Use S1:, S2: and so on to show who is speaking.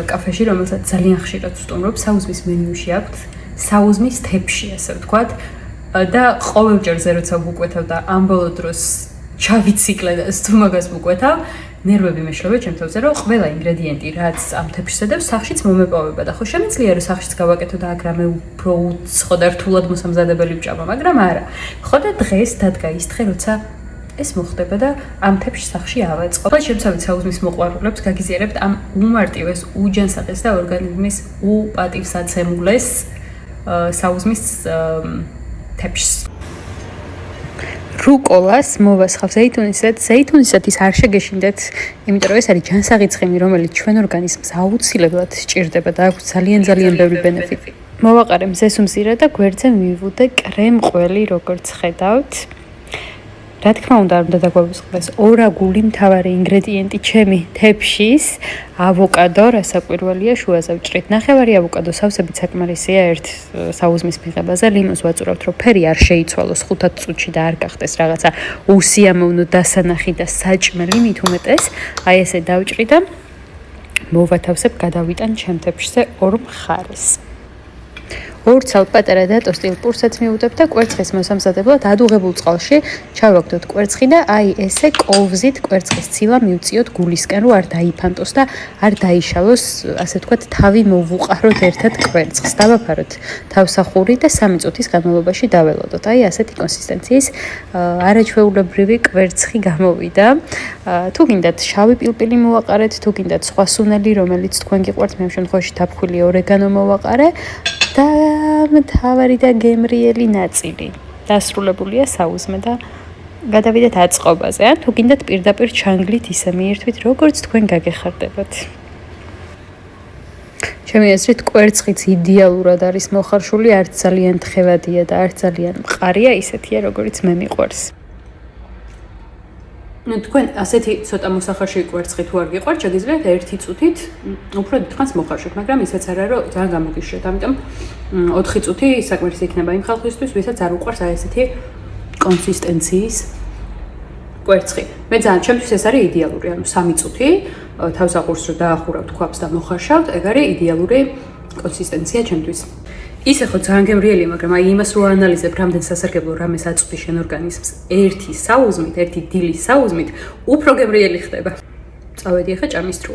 S1: კაფეში, რომელსაც ძალიან ხშირად ვსტუმრობ, საუზმის მენიუში აქვს საუზმის თეფში, ასე ვთქვათ. და ყოველჯერზე როცა ვუკვეთავ და ამ ბოლო დროს ჩავიციკლე და სტუმაგას ვუკვეთავ, ნერვები მეშლება ჩემ თავზე, რომ ყველა ინგრედიენტი, რაც ამ თეფში დადევს, სახშიც მომეპოვება და ხო შემიძლია რომ სახშიც გავაკეთო და აგრამე უფრო უცხო და რთულად მოსამზადებელი ვჭამა, მაგრამ არა. ხო და დღეს დადგა ის დღე, როცა ეს მოხდება და ამ თეფში სახში ავაწყო. ხო, შემცავით საუზმის მოყვარულებს გაგიზიარებთ ამ უმარტივეს, უჯანსაღეს და ორგანიზმის უპატივსაცემულეს საუზმის თეფშს. რუკოლას მოვასხავ ზეითუნისად. ზეითუნისად ის არ შეგეშინდეთ, იმიტომ რომ ეს არის ჯანსაღი ცხიმი, რომელიც ჩვენ ორგანიზმს აუცილებლად სჭირდება და აქვს ძალიან ბევრი ბენეფიტი. მოვაყარე მზეს უმზირა და გვერდზე მივივუდე კრემ ყველი, როგორც ხედავთ. რა თქმა უნდა, არ უნდა დაგვაგვისყდეს ორაგული მთავარი ინგრედიენტი ჩემი თეფშის, ავოკადო, რასაკვირველია, შუაზე ვჭრით. ნახევარი ავოკადო სავსებით საკმარისია ერთ საუზმის მიღებაზე. ლიმონს ვაწურავთ, რომ ფერი არ შეიცვალოს 5 წუთში და არ გახდეს რაღაცა უსიამოვნო დასანახი და საჭმელი, მით უმეტეს. აი ესე დავჭრი და მოვათავსებ, გადავიტან ჩემ თეფშზე ორ მხარეს. ორ ცალ პატარა და ტოსტილ პურსაც მივუტებ და კვერცხის მოსამზადებლად ადუღებულ წყალში ჩავაგდოთ კვერცხი და აი ესე კოვზით კვერცხის ცილა მივწიოთ გულისკენ, რომ არ დაიფანტოს და არ დაიშალოს, ასე ვთქვათ, თავი მოვუყაროთ ერთად კვერცხს. დავაფაროთ თავსახური და 3 წუთის განმავლობაში დაველოდოთ. აი ასეთი კონსისტენციის არაჩვეულებრივი კვერცხი გამოვიდა. თუ გინდათ შავი პილპილი მოვაყარეთ, თუ გინდათ სხვა სუნელი, რომელიც თქვენ გიყვართ, მე ამ შემთხვევაში დაფხვილი ორეგანო მოვაყარე. და მთავარი და გემრიელი ნაწილი დასრულებულია საუზმე და გადავიდეთ აწყობაზე. ან თუ გინდათ პირდაპირ ჩანგლით ისე მიირთვით, როგორც თქვენ გაგეხარდებათ. ჩემი აზრით, კვერცხიც იდეალურად არის მოხარშული, არც ძალიან თხევადია და არც ძალიან მყარია, ისეთია, როგორც მე მიყვარს. თქვენ ასეთი ცოტა მოსახარში კვერცხი თუ არ გიყვართ, შეგიძლიათ 1 წუთით უფრო დიდხანს მოხარშოთ, მაგრამ ისეც არა, რომ ძალიან გამოგიშრეთ. ამიტომ 4 წუთი საკმარისი იქნება იმ ხალხისთვის, ვისაც არ უყვარს აი ესეთი კონსისტენციის კვერცხი. მე ძალიან ჩემთვის ეს არის იდეალური, ანუ 3 წუთი თავსაყურს რო დაახურავთ ქვაბს და მოხარშავთ, ეგ არის იდეალური კონსისტენცია ჩემთვის. ისე ხო ძალიან გემრიელია, მაგრამ აი იმას რო აანალიზებ, რამდენ სასარგებლო რამეს აწვდის შენ ორგანიზმს, ერთი საუზმით, ერთი დილის საუზმით, უფრო გემრიელი ხდება. წავედი ახლა ჭამის დროა.